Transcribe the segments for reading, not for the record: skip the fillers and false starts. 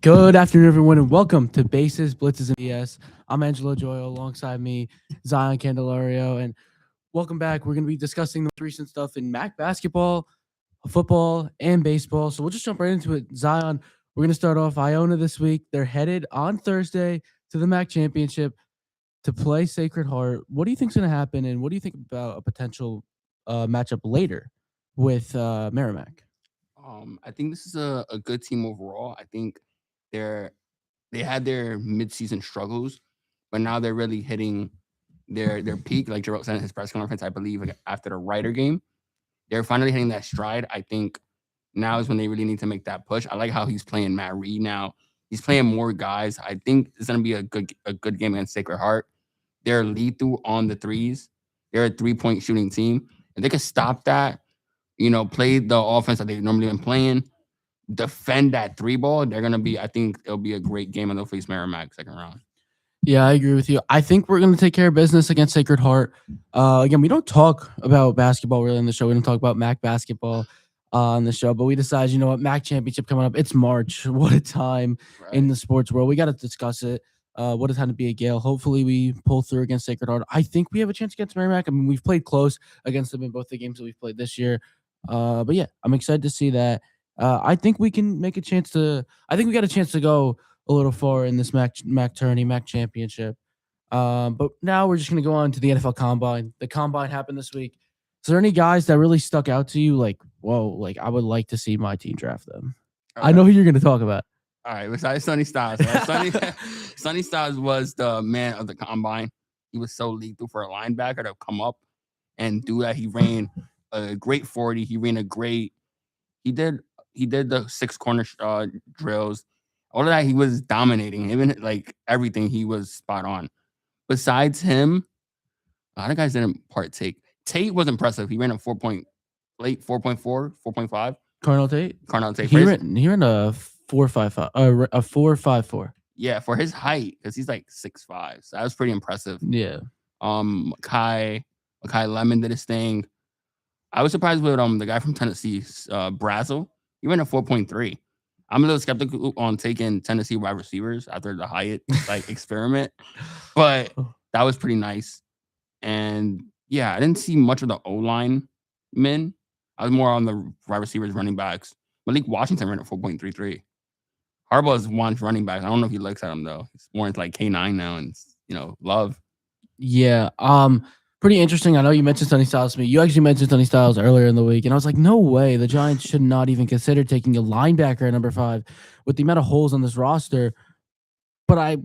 Good afternoon, everyone, and welcome to Bases Blitzes Bs. I'm Angelo Gioio, alongside me, Zion Candelario, and welcome back. We're going to be discussing the most recent stuff in MAC basketball, football, and baseball. So we'll just jump right into it. Zion, we're going to start off Iona this week. They're headed on Thursday to the MAC championship to play Sacred Heart. What do you think's going to happen, and what do you think about a potential matchup later with Merrimack? I think this is a good team overall. I think they're they had their midseason struggles, but now they're really hitting their peak. Like Jarrell said in his press conference, I believe like after the Ryder game, they're finally hitting that stride. I think now is when they really need to make that push. I like how he's playing Matt Reed now. He's playing more guys. I think it's gonna be a good game against Sacred Heart. They're lethal on the threes. They're a 3-point shooting team. If they could stop that, play the offense that they've normally been playing, defend that three ball, they're gonna be. I think it'll be a great game, and they'll face Merrimack second round. Yeah, I agree with you. I think we're going to take care of business against Sacred Heart. Again, we don't talk about basketball really in the show. We don't talk about MAC basketball on the show, but we decided, you know what, MAC championship coming up. It's March. What a time in Right. the sports world. We got to discuss it. What a time to be a Gale. Hopefully, we pull through against Sacred Heart. I think we have a chance against Merrimack. I mean, we've played close against them in both the games that we've played this year. But yeah, I'm excited to see that. I think we can make a chance to. I think we got a chance to go a little far in this MAC tourney, MAC championship. But now we're just gonna go on to the NFL Combine. The Combine happened this week. Is there any guys that really stuck out to you? Like, whoa, like I would like to see my team draft them. I Okay. know who you're gonna talk about. All right. Besides Sonny Styles, right? Sonny Styles was the man of the combine. He was so lethal for a linebacker to come up and do that. He ran a great 40. He ran a great. He did. He did the six corner drills. All of that, he was dominating. Even like everything, he was spot on. Besides him, a lot of guys didn't partake. Tate was impressive. He ran a 4.4, 4.5. Cardinal Tate. Carnell Tate for He his, ran he ran a 4.55, a 4.54. yeah, for his height, because he's like 6'5". So that was pretty impressive. Yeah. Makai Lemon did his thing. I was surprised with the guy from Tennessee, Brazel. He ran a 4.3. I'm a little skeptical on taking Tennessee wide receivers after the Hyatt like experiment, but that was pretty nice. And yeah, I didn't see much of the O line men. I was more on the wide receivers, running backs. Malik Washington ran a 4.33. Harbaugh's wants running backs. I don't know if he looks at him though. He's more into like K9 now, and Love. Yeah. Pretty interesting. I know you mentioned Sonny Styles to me. You actually mentioned Sonny Styles earlier in the week, and I was like, no way. The Giants should not even consider taking a linebacker at number 5 with the amount of holes on this roster. But I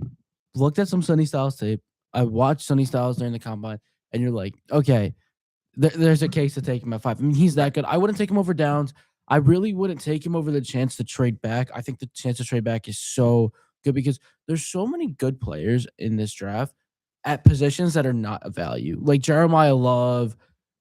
looked at some Sonny Styles tape. I watched Sonny Styles during the combine, and you're like, okay, there's a case to take him at 5. I mean, he's that good. I wouldn't take him over Downs. I really wouldn't take him over the chance to trade back. I think the chance to trade back is so good because there's so many good players in this draft at positions that are not a value. Like Jeremiah Love,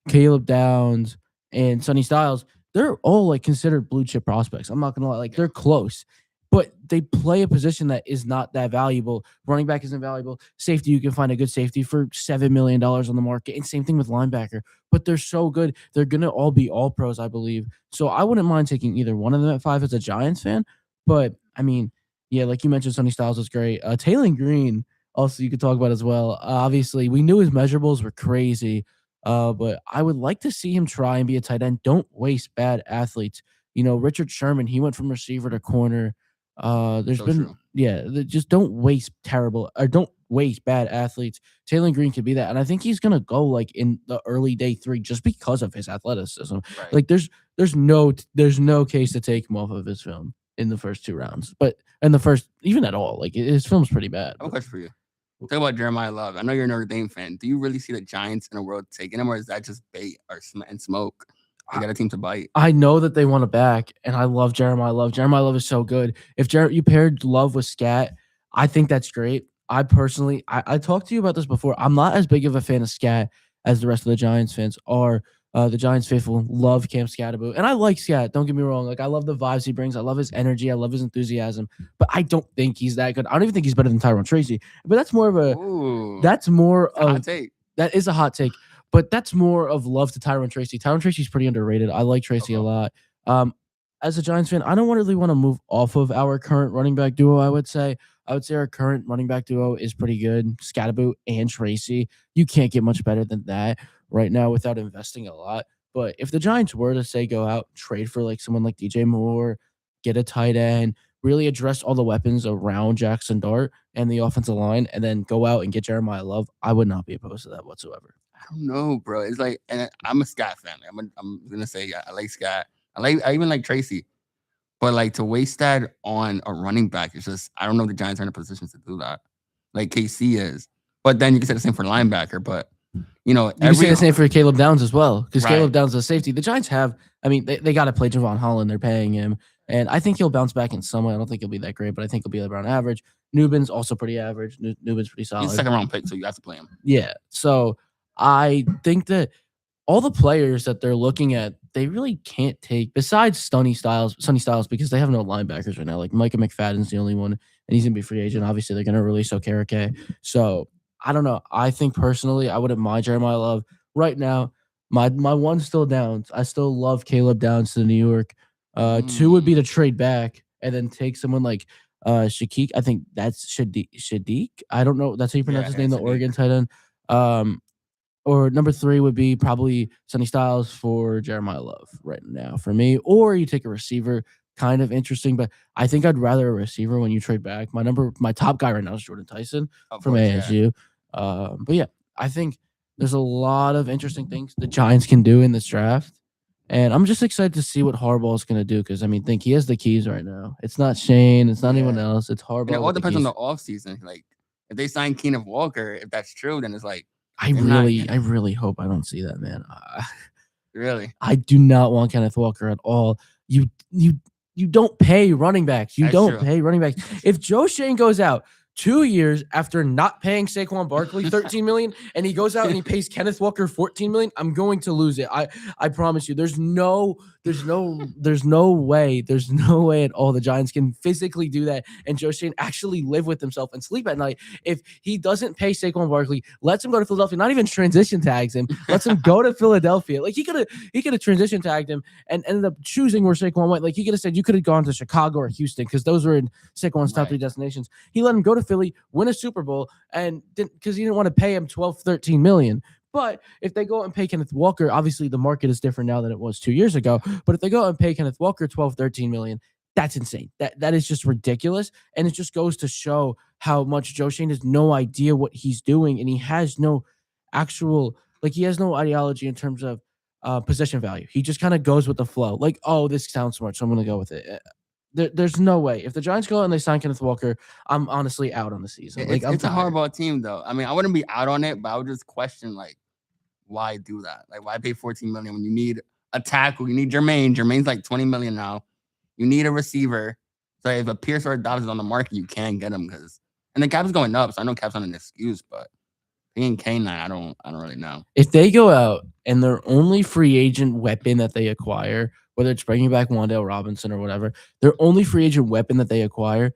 Caleb Downs, and Sonny Styles, they're all like considered blue chip prospects. I'm not gonna lie, like they're close, but they play a position that is not that valuable. Running back isn't valuable. Safety, you can find a good safety for $7 million on the market, and same thing with linebacker. But they're so good. They're gonna all be all pros, I believe. So I wouldn't mind taking either one of them at 5 as a Giants fan. But I mean, yeah, like you mentioned, Sonny Styles was great. Taylor Green, also you could talk about as well. Obviously, we knew his measurables were crazy. But I would like to see him try and be a tight end. Don't waste bad athletes. You know, Richard Sherman, he went from receiver to corner. There's So been true. just don't waste terrible or don't waste bad athletes. Taylor Green could be that, and I think he's gonna go like in the early day 3 just because of his athleticism. Right. Like there's no case to take him off of his film in the first 2 rounds, but in the first even at all, like his film's pretty bad. I have a question for you. Talk about Jeremiah Love. I know you're a Notre Dame fan. Do you really see the Giants in the world taking him, or is that just bait or and smoke? They got a team to bite. I know that they want to back, and I love Jeremiah Love. Jeremiah Love is so good. If you paired Love with Scat, I think that's great. I personally, I talked to you about this before. I'm not as big of a fan of Scat as the rest of the Giants fans are. The Giants faithful love Cam Skattebo, and I like Scat. Don't get me wrong. Like I love the vibes he brings. I love his energy. I love his enthusiasm. But I don't think he's that good. I don't even think he's better than Tyrone Tracy. But that's more of a Ooh, that's more it's a hot of take. that is a hot take, but that's more of love to Tyrone Tracy. Tyrone Tracy's pretty underrated. I like Tracy a Okay. lot. Um, as a Giants fan, I don't really want to move off of our current running back duo. I would say our current running back duo is pretty good. Scatterboot and Tracy. You can't get much better than that right now without investing a lot. But if the Giants were to say go out, trade for like someone like DJ Moore, get a tight end, really address all the weapons around Jackson Dart and the offensive line, and then go out and get Jeremiah Love, I would not be opposed to that whatsoever. I don't know, bro. It's like, and I'm a Scott fan. I'm gonna say I like Scott. I even like Tracy. But like to waste that on a running back, it's just I don't know if the Giants are in a position to do that. Like KC is. But then you can say the same for linebacker. But You can say the same for Caleb Downs as well, because Right. Caleb Downs is a safety. The Giants have, I mean, they got to play Javon Holland. They're paying him. And I think he'll bounce back in some way. I don't think he'll be that great, but I think he'll be around average. Nubin's also pretty average. Nubin's pretty he's solid. a second round pick, so you have to play him. Yeah. So I think that all the players that they're looking at, they really can't take besides Sonny Styles, because they have no linebackers right now. Like Micah McFadden's the only one, and he's gonna be free agent. Obviously, they're gonna release Okereke. So I don't know. I think personally, I wouldn't mind Jeremiah Love right now. My one's still Downs. I still love Caleb Downs to New York. Two would be to trade back and then take someone like Shaquille. I think that's Shadiq. I don't know. That's how you pronounce his name, the Shadiq. Oregon tight end. Or number 3 would be probably Sonny Styles for Jeremiah Love right now for me. Or you take a receiver, kind of interesting, but I think I'd rather a receiver when you trade back. My top guy right now is Jordan Tyson from ASU. But yeah, I think there's a lot of interesting things the Giants can do in this draft. And I'm just excited to see what Harbaugh is going to do because, I mean, think he has the keys right now. It's not Shane. It's not anyone else. It's Harbaugh. And it all with the depends on keys. the offseason. Like if they sign Keenan Walker, if that's true, then it's like I really hope I don't see that, man. really. I do not want Kenneth Walker at all. You don't pay running backs. You That's don't true. pay running backs. If Joe Shane goes out 2 years after not paying Saquon Barkley $13 million and he goes out and he pays Kenneth Walker $14 million, I'm going to lose it. I promise you. There's no way at all the Giants can physically do that and Joe Shane actually live with himself and sleep at night. If he doesn't pay Saquon Barkley, lets him go to Philadelphia, not even transition tags him, lets him go to Philadelphia. Like he could have transition tagged him and ended up choosing where Saquon went. Like he could have said you could have gone to Chicago or Houston because those were in Saquon's top 3 destinations. He let him go to Philly, win a Super Bowl, and because he didn't want to pay him 12, 13 million. But if they go out and pay Kenneth Walker, obviously the market is different now than it was 2 years ago. But if they go out and pay Kenneth Walker 12, 13 million, that's insane. That is just ridiculous. And it just goes to show how much Joe Shane has no idea what he's doing. And he has no he has no ideology in terms of possession value. He just kind of goes with the flow. Like, oh, this sounds smart, so I'm going to go with it. There's no way. If the Giants go out and they sign Kenneth Walker, I'm honestly out on the season. It's a hardball team, though. I mean, I wouldn't be out on it, but I would just question, like, why do that? Like, why pay $14 million when you need a tackle? You need Jermaine. Jermaine's like $20 million now. You need a receiver. So if a Pierce or a Dobbs is on the market, you can get him and the cap's going up. So I know cap's not an excuse, but being K9, I don't really know. If they go out and their only free agent weapon that they acquire, whether it's bringing back Wan'Dale Robinson or whatever, their only free agent weapon that they acquire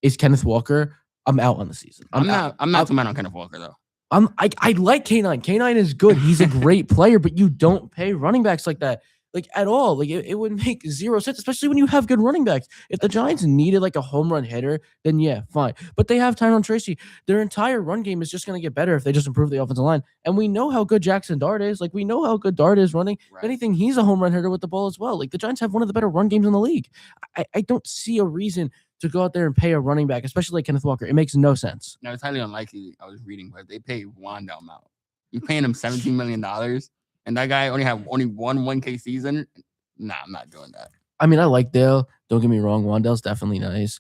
is Kenneth Walker, I'm out on the season. I'm not too mad on Kenneth Walker, though. I like K9. K9 is good. He's a great player, but you don't pay running backs like that. Like at all. Like it would make 0 sense, especially when you have good running backs. If the Giants needed like a home run hitter, then yeah, fine. But they have Tyrone Tracy. Their entire run game is just going to get better if they just improve the offensive line. And we know how good Jackson Dart is. Like we know how good Dart is running. If anything, he's a home run hitter with the ball as well. Like the Giants have one of the better run games in the league. I don't see a reason to go out there and pay a running back, especially like Kenneth Walker. It makes no sense. Now, it's highly unlikely, I was reading, but if they pay Wan'Dale out, you're paying him $17 million, and that guy only won 1K season. Nah, I'm not doing that. I mean, I like Dale. Don't get me wrong. Wan'Dale's definitely nice.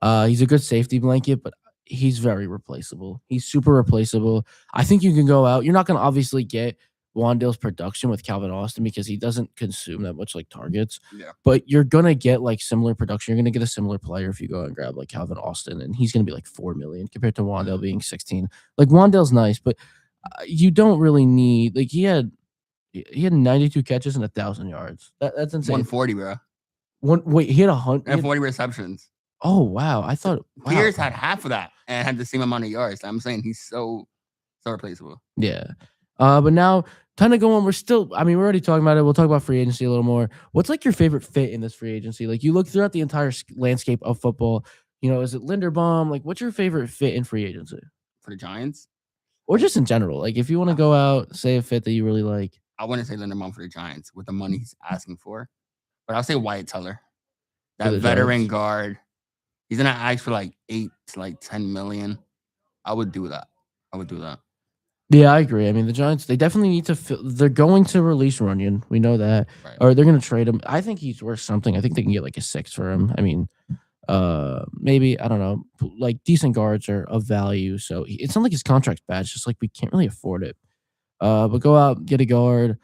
He's a good safety blanket, but he's very replaceable. He's super replaceable. I think you can go out. You're not going to obviously get Wan'Dale's production with Calvin Austin because he doesn't consume that much like targets. Yeah. But you're going to get like similar production. You're going to get a similar player if you go and grab like Calvin Austin, and he's going to be like 4 million compared to Wan'Dale being 16. Like Wan'Dale's nice, but you don't really need like he had 92 catches and 1,000 yards. That's insane. 140, bro. He had 100 and 40 receptions. Oh wow! I thought Pierce had half of that and had the same amount of yards. I'm saying he's so replaceable. Yeah, but now kind of going. We're still. I mean, we're already talking about it. We'll talk about free agency a little more. What's like your favorite fit in this free agency? Like you look throughout the entire landscape of football. You know, is it Linderbaum? Like, what's your favorite fit in free agency, For the Giants, or just in general? Like, if you want to I, go out, say a fit that you really like. I wouldn't say Linderbaum for the Giants with the money he's asking for, but I'll say Wyatt Teller, For that the veteran Giants. guard. He's gonna ask for like 8 to 10 million. I would do that. I would do that. Yeah, I agree. I mean, the Giants, they definitely need to fill, they're going to release Runyon. We know that. Right. Or they're going to trade him. I think he's worth something. I think they can get like a 6 for him. I mean, maybe, I don't know, like decent guards are of value. So it's not like his contract's bad. It's just like we can't really afford it. But go out, get a guard.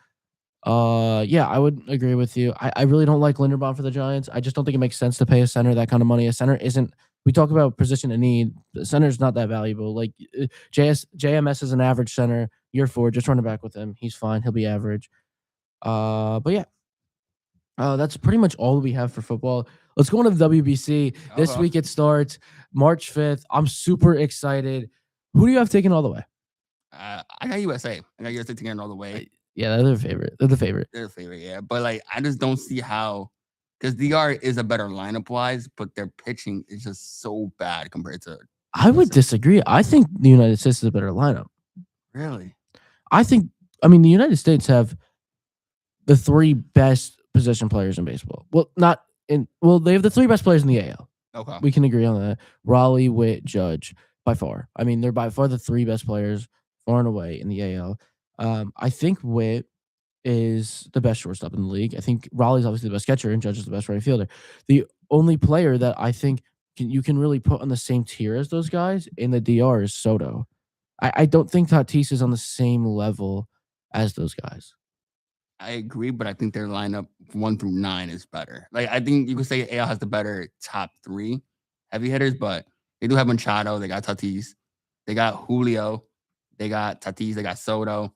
Yeah, I would agree with you. I really don't like Linderbaum for the Giants. I just don't think it makes sense to pay a center that kind of money. A center isn't. We talk about position of need. The center's not that valuable. Like JMS is an average center. Year 4, just run it back with him. He's fine. He'll be average. But yeah, that's pretty much all we have for football. Let's go on to the WBC. This Okay. week it starts March 5th. I'm super excited. Who do you have taken all the way? I got USA. I got USA taking it all the way. Yeah, they're the favorite. They're the favorite. They're the favorite, yeah. But like, I just don't see how, because DR is a better lineup wise, but their pitching is just so bad compared to. I would USA. disagree. I think the United States is a better lineup. Really? I mean, the United States have the 3 best position players in baseball. Well, they have the 3 best players in the AL. Okay. We can agree on that. Raleigh, Witt, Judge, by far. I mean, they're by far the 3 best players far and away in the AL. I think Witt is the best shortstop in the league. I think Raleigh's obviously the best catcher and Judge is the best right fielder. The only player that I think you can really put on the same tier as those guys in the DR is Soto. I don't think Tatis is on the same level as those guys. I agree, but I think their lineup 1 through 9 is better. Like, I think you could say AL has the better top 3 heavy hitters, but they do have Machado. They got Tatis. They got Julio. They got Tatis. They got Soto.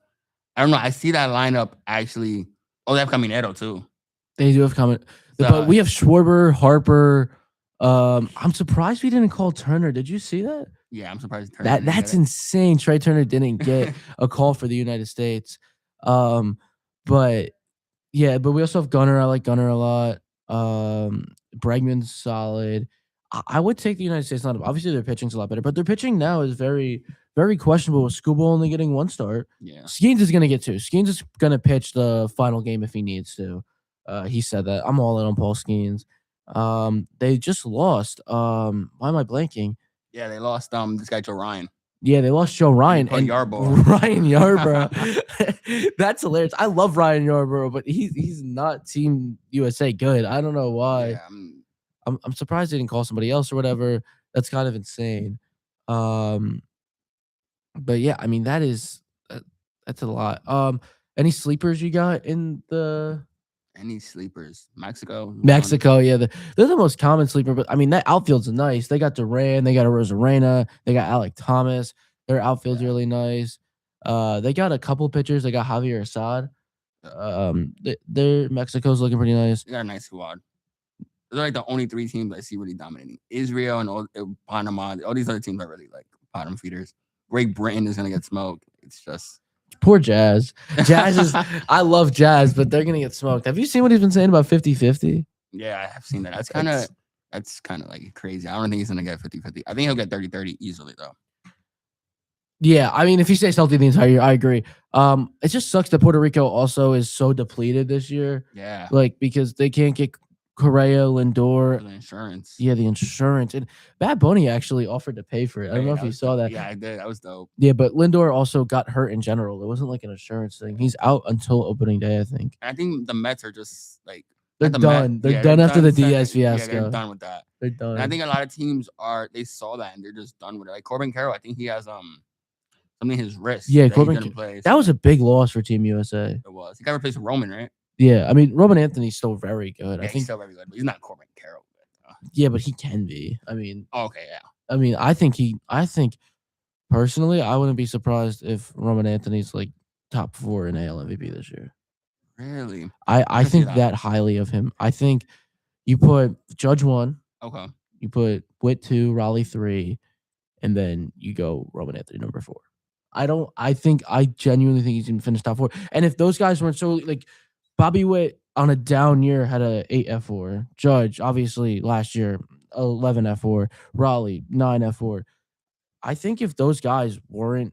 I don't know. I see that lineup actually. Oh, they have Caminero too. They do have comment, but we have Schwarber, Harper. I'm surprised we didn't call Turner. Did you see that? Yeah, I'm surprised Turner That's insane. Trey Turner didn't get a call for the United States. But yeah, but we also have Gunnar. I like Gunnar a lot. Bregman's solid. I would take the United States lineup. Obviously, their pitching's a lot better, but their pitching now is very, very questionable. With Skubal only getting 1 start. Yeah. Skeens is going to get 2. Skeens is going to pitch the final game if he needs to. He said that. I'm all in on Paul Skeens. They just lost. Why am I blanking? Yeah, they lost this guy Joe Ryan. Yeah, they lost Joe Ryan and Ryan Yarbrough. That's hilarious. I love Ryan Yarbrough, but he's not Team USA good. I don't know why. Yeah, I'm surprised they didn't call somebody else or whatever. That's kind of insane. But yeah, I mean that's a lot. Any sleepers you got in the? Any sleepers? Mexico, yeah, they're the most common sleeper. But I mean, that outfield's nice. They got Duran, they got a Rosarena, they got Alec Thomas. Their outfield's really nice. They got a couple pitchers. They got Javier Assad. Their Mexico's looking pretty nice. They got a nice squad. Those are like the only 3 teams I see really dominating. Israel and Panama. All these other teams are really like bottom feeders. Great Britain is gonna get smoked. It's just poor Jazz. Jazz is. I love Jazz, but they're gonna get smoked. Have you seen what he's been saying about 50-50? Yeah, I have seen that. That's kind of like crazy. I don't think he's gonna get 50-50. I think he'll get 30-30 easily though. Yeah, I mean, if he stays healthy the entire year, I agree. It just sucks that Puerto Rico also is so depleted this year. Yeah, like because they can't get Correa, Lindor, the insurance. Yeah, the insurance. And Bad Bunny actually offered to pay for it. I don't know if you saw that. Yeah, I did. That was dope. Yeah, but Lindor also got hurt in general. It wasn't like an insurance thing. He's out until opening day, I think. I think the Mets are just like they're done. They're done after the Diaz fiasco. Yeah, they're done with that. They're done. And I think a lot of teams they saw that and they're just done with it. Like Corbin Carroll, I think he has something in his wrist. Yeah, Corbin. That was a big loss for Team USA. It was. He got replaced with Roman, right? Yeah, I mean Roman Anthony's still very good. Yeah, I think he's still very good, but he's not Corbin Carroll. Yeah, but he can be. I mean, okay, yeah. I mean, I think personally, I wouldn't be surprised if Roman Anthony's like top 4 in AL MVP this year. Really? I think that highly of him. I think you put Judge 1. Okay. You put Witt 2, Raleigh 3, and then you go Roman Anthony number 4. I genuinely think he's gonna finish top four. And if those guys weren't so like Bobby Witt on a down year had a 8 F4. Judge, obviously last year, 11 F4. Raleigh, 9 F4. I think if those guys weren't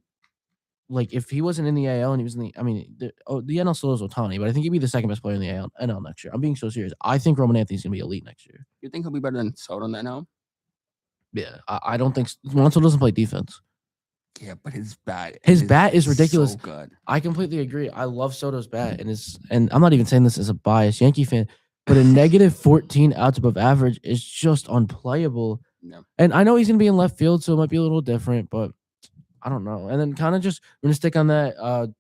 like if he wasn't in the AL and he was in the I mean, the NL still is Otani, but I think he'd be the second best player in the NL next year. I'm being so serious. I think Roman Anthony's gonna be elite next year. You think he'll be better than Soto now? Yeah, I don't think Alonso doesn't play defense. Yeah, but his bat is ridiculous. So good. I completely agree. I love Soto's bat, and I'm not even saying this as a biased Yankee fan, but a negative 14 outs above average is just unplayable. Yeah. And I know he's gonna be in left field, so it might be a little different, but I don't know. And then kind of just we're gonna stick on that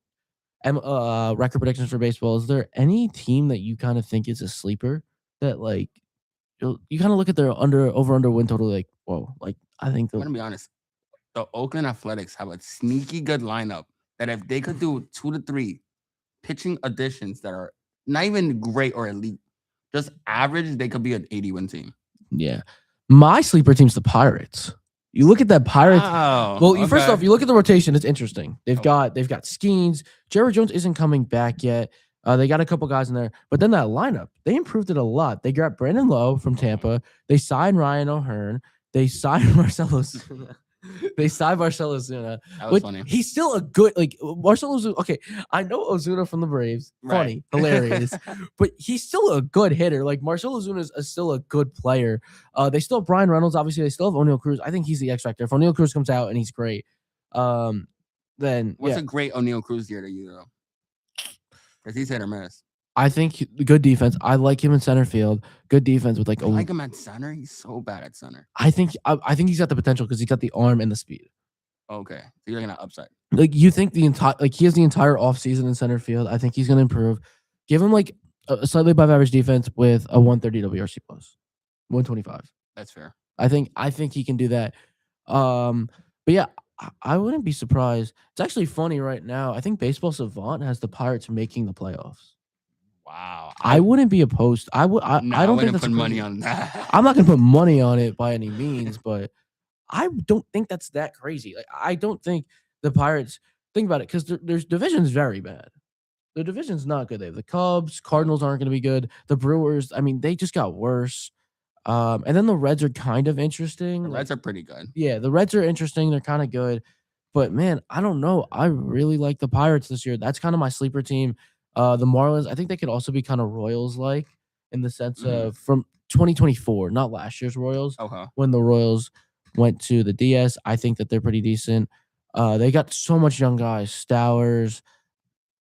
record predictions for baseball. Is there any team that you kind of think is a sleeper that like you kind of look at their over under win total like whoa, like I think I'm gonna be honest. The Oakland Athletics have a sneaky good lineup that if they could do 2 to 3 pitching additions that are not even great or elite, just average, they could be an 80-win team. Yeah. My sleeper team's the Pirates. You look at that Pirates. Wow, well, first off, you look at the rotation. It's interesting. They've got Skeens. Jared Jones isn't coming back yet. They got a couple guys in there, but then that lineup, they improved it a lot. They got Brandon Lowe from Tampa. They signed Ryan O'Hearn. They signed Marcell Ozuna. They signed Marcell Ozuna. That was funny. He's still a good Marcell Ozuna. Okay, I know Ozuna from the Braves. Funny, right. Hilarious, but he's still a good hitter. Like Marcell Ozuna is still a good player. They still have Brian Reynolds. Obviously, they still have O'Neal Cruz. I think he's the X factor. If O'Neal Cruz comes out and he's great, then what's a great O'Neal Cruz year to you though? Because he's hit or miss. I think good defense. I like him in center field. Good defense with I like him at center. He's so bad at center. I think he's got the potential because he's got the arm and the speed. Okay, so you're looking at upside. Like you think he has the entire offseason in center field. I think he's gonna improve. Give him like a slightly above average defense with a 130 WRC plus, 125. That's fair. I think he can do that. But yeah, I wouldn't be surprised. It's actually funny right now. I think Baseball Savant has the Pirates making the playoffs. Wow. I wouldn't be opposed. I don't think that's put money on that. I'm not gonna put money on it by any means, but I don't think that's that crazy. Like I don't think the Pirates think about it because their division's very bad. The division's not good. They have the Cubs, Cardinals aren't gonna be good. The Brewers, I mean, they just got worse. And then the Reds are kind of interesting. The Reds are pretty good. Yeah, the Reds are interesting. They're kind of good. But man, I don't know. I really like the Pirates this year. That's kind of my sleeper team. The Marlins, I think they could also be kind of Royals-like in the sense of from 2024, not last year's Royals. When the Royals went to the DS, I think that they're pretty decent. They got so much young guys, Stowers.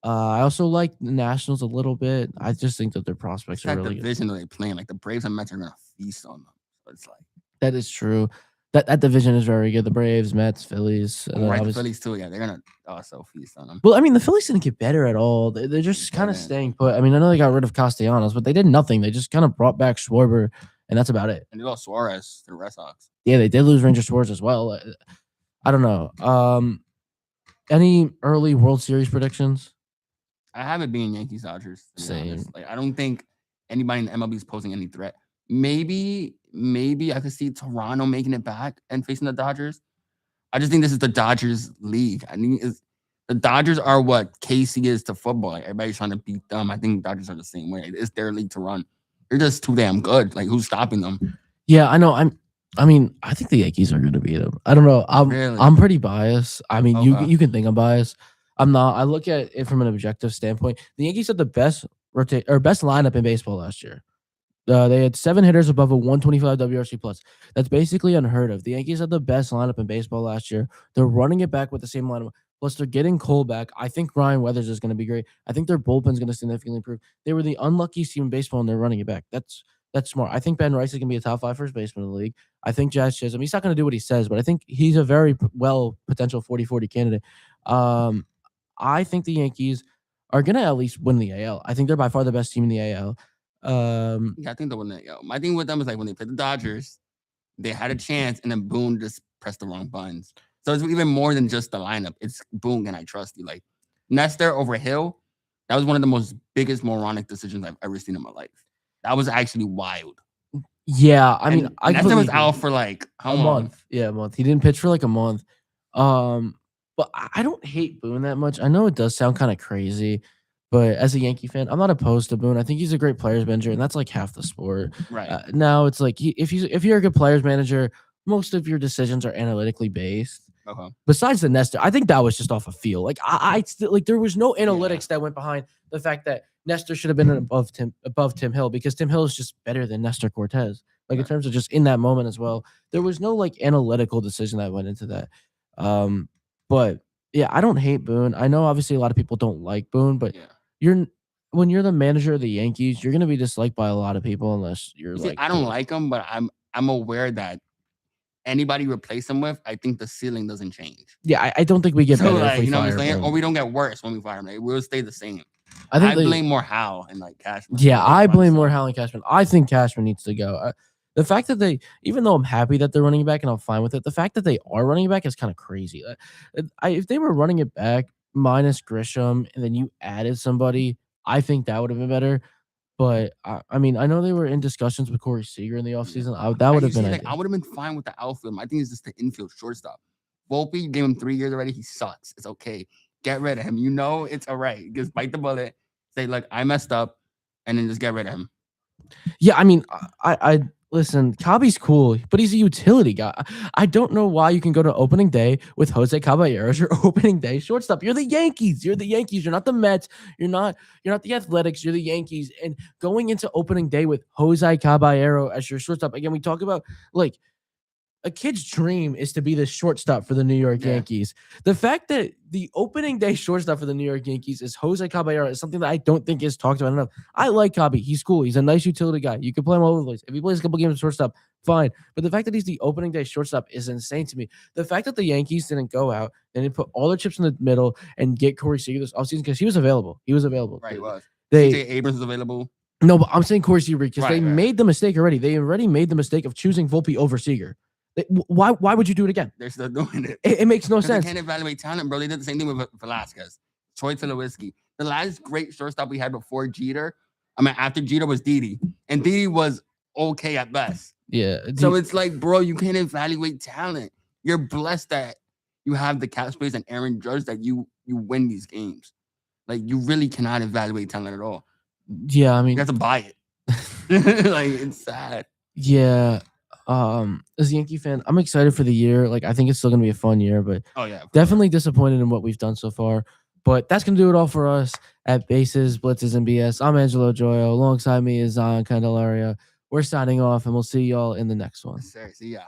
I also like the Nationals a little bit. I just think that their prospects are really good. That division that they playing, like the Braves and Mets are gonna feast on them. So it's like that is true. That division is very good. The Braves, Mets, Phillies. Right, the Phillies too. Yeah, they're gonna also feast on them. Well, I mean, the Phillies didn't get better at all. They're just kind of staying put. I mean, I know they got rid of Castellanos, but they did nothing. They just kind of brought back Schwarber, and that's about it. And they lost Suarez to the Red Sox. Yeah, they did lose Ranger Suarez as well. I don't know. Any early World Series predictions? I have it being Yankees Dodgers. Same. Like I don't think anybody in the MLB is posing any threat. Maybe I could see Toronto making it back and facing the Dodgers. I just think this is the Dodgers league. I mean, the Dodgers are what KC is to football. Like everybody's trying to beat them. I think Dodgers are the same way. It's their league to run. They're just too damn good. Like who's stopping them? Yeah, I know. I mean, I think the Yankees are going to beat them. I don't know. I'm pretty biased. I mean, you can think I'm biased. I'm not. I look at it from an objective standpoint. The Yankees had the best best lineup in baseball last year. They had 7 hitters above a 125 WRC plus. That's basically unheard of. The Yankees had the best lineup in baseball last year. They're running it back with the same lineup. Plus, they're getting Cole back. I think Ryan Weathers is going to be great. I think their bullpen's going to significantly improve. They were the unluckiest team in baseball, and they're running it back. That's smart. I think Ben Rice is going to be a top 5 first baseman in the league. I think Jazz Chisholm, he's not going to do what he says, but I think he's a very potential 40-40 candidate. I think the Yankees are going to at least win the AL. I think they're by far the best team in the AL. Yeah, I think they'll win the AL. My thing with them is like when they played the Dodgers, they had a chance, and then Boone just pressed the wrong buttons. So it's even more than just the lineup. It's Boone, can I trust you? Like Nestor over Hill, that was one of the most biggest moronic decisions I've ever seen in my life. That was actually wild. Yeah, I mean, Nestor was out for like a month. Yeah, a month. He didn't pitch for like a month. But I don't hate Boone that much. I know it does sound kind of crazy, but as a Yankee fan, I'm not opposed to Boone. I think he's a great players manager, and that's like half the sport. Right. Now it's like if you're a good players manager, most of your decisions are analytically based. Okay. Besides the Nestor, I think that was just off a feel. Like I still like there was no Yeah. analytics that went behind the fact that Nestor should have been above Tim Hill because Tim Hill is just better than Nestor Cortez. Like in Right. terms of just in that moment as well. There was no like analytical decision that went into that. Um, but yeah, I don't hate Boone. I know obviously a lot of people don't like Boone, but Yeah. you're when you're the manager of the Yankees, you're gonna be disliked by a lot of people unless you're You see, like I don't like him, but I'm aware that anybody replace him with, I think the ceiling doesn't change. yeah, I don't think we get So better if like, we you know what I'm fire saying? Or Boone. we don't get worse when we fire him. Like, we'll stay the same. I think I they blame more Hal and like Cashman. Yeah, for I running blame more stuff. Howland Cashman. I think Cashman needs to go. The fact that even though I'm happy that they're running it back and I'm fine with it, the fact that they are running it back is kind of crazy. If they were running it back minus Grisham and then you added somebody, I think that would have been better. But I mean, I know they were in discussions with Corey Seager in the Yeah. offseason. That Like would you have been see, like ideal. I would have been fine with the outfield. I think it's just the infield shortstop. Volpe, you gave him 3 years already. He sucks. It's okay. Get rid of him. You know it's all right. Just bite the bullet. Say, look, I messed up, and then just get rid of him. Yeah, I mean, I listen. Cabby's cool, but he's a utility guy. I don't know why you can go to opening day with Jose Caballero as your opening day shortstop. You're the Yankees. You're the Yankees. You're not the Mets. You're not the Athletics. You're the Yankees. And going into opening day with Jose Caballero as your shortstop again, we talk about like a kid's dream is to be the shortstop for the New York Yeah. Yankees. The fact that the opening day shortstop for the New York Yankees is Jose Caballero is something that I don't think is talked about enough. I like Cabby. He's cool. He's a nice utility guy. You can play him all over the place. If he plays a couple games of shortstop, fine. But the fact that he's the opening day shortstop is insane to me. The fact that the Yankees didn't go out and put all their chips in the middle and get Corey Seager this offseason because he was available. He was available. Right, was. They CJ Abrams is available. No, but I'm saying Corey Seager because they Right. made the mistake already. They already made the mistake of choosing Volpe over Seager. Why would you do it again? They're still doing it. It makes no 'Cause they sense. can't evaluate talent, bro. They did the same thing with Velasquez, Troy Tulowitzki. The last great shortstop we had before Jeter, after Jeter was Didi, and Didi was okay at best. Yeah. So it's like, bro, you can't evaluate talent. You're blessed that you have the cap space and Aaron Judge that you win these games. Like you really cannot evaluate talent at all. Yeah, I You mean, have to buy it. Like it's sad. yeah. As a Yankee fan, I'm excited for the year. Like, I think it's still gonna be a fun year, but Oh yeah, definitely disappointed in what we've done so far. But that's gonna do it all for us at Bases, Blitzes, and BS. I'm Angelo Gioio. Alongside me is Candelario. We're signing off, and we'll see y'all in the next one. Sir, see ya.